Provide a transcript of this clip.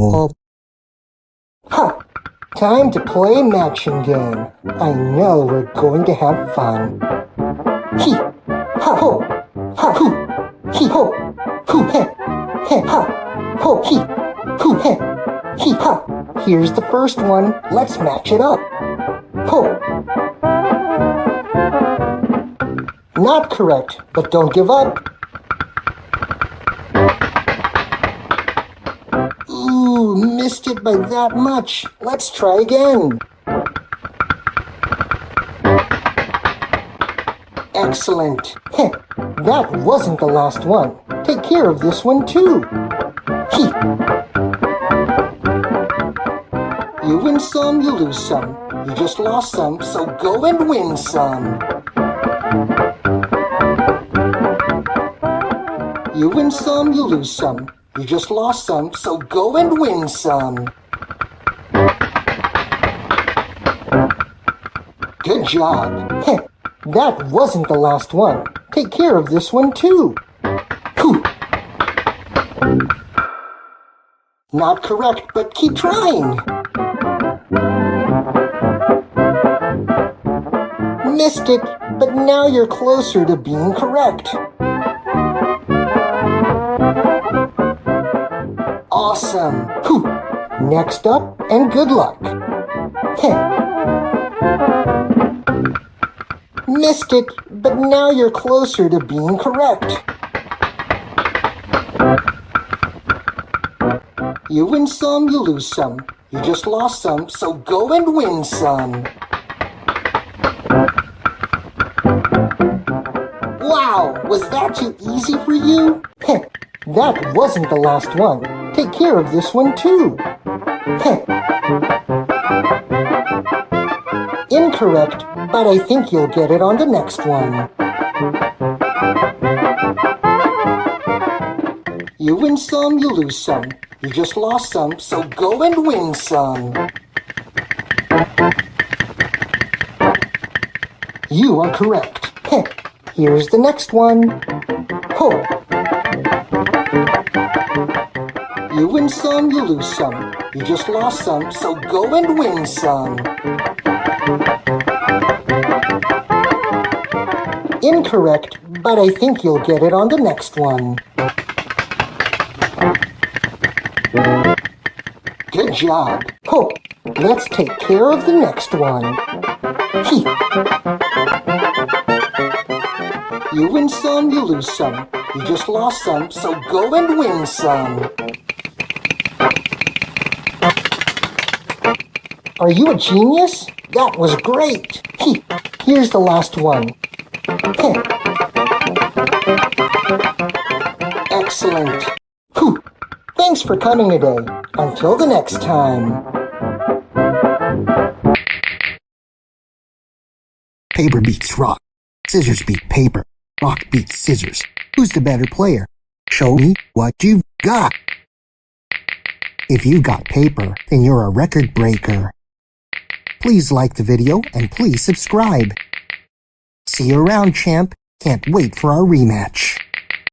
Oh. Ha! Time to play matching game. I know we're going to have fun. He, ha ho, ha hoo, he ho, hoo he ha, ho he, hoo he ha. Here's the first one. Let's match it up. Ho. Not correct, but don't give up. Ooh, missed it by that much. Let's try again. Excellent. Heh, that wasn't the last one. Take care of this one too. He. You win some, you lose some. You just lost some, so go and win some. You win some, you lose some. You just lost some, so go and win some. Good job. Heh, that wasn't the last one. Take care of this one too. Hoo. Not correct, but keep trying. Missed it, but now you're closer to being correct. Awesome. Whew. Next up, and good luck. Heh. Missed it, but now you're closer to being correct. You win some, you lose some. You just lost some, so go and win some. Wow, was that too easy for you? Heh, that wasn't the last one. Take care of this one too. Heh. Incorrect, but I think you'll get it on the next one. You win some, you lose some. You just lost some, so go and win some. You are correct. Heh. Here's the next one. Ho. You win some, you lose some. You just lost some, so go and win some. Incorrect, but I think you'll get it on the next one. Good job. Ho. Let's take care of the next one. He. You win some, you lose some. You just lost some, so go and win some. Are you a genius? That was great. Here's the last one. Heh. Excellent. Whew. Thanks for coming today. Until the next time. Paper beats rock. Scissors beat paper. Rock beats scissors. Who's the better player? Show me what you've got. If you got paper, then you're a record breaker. Please like the video and please subscribe. See you around, champ. Can't wait for our rematch.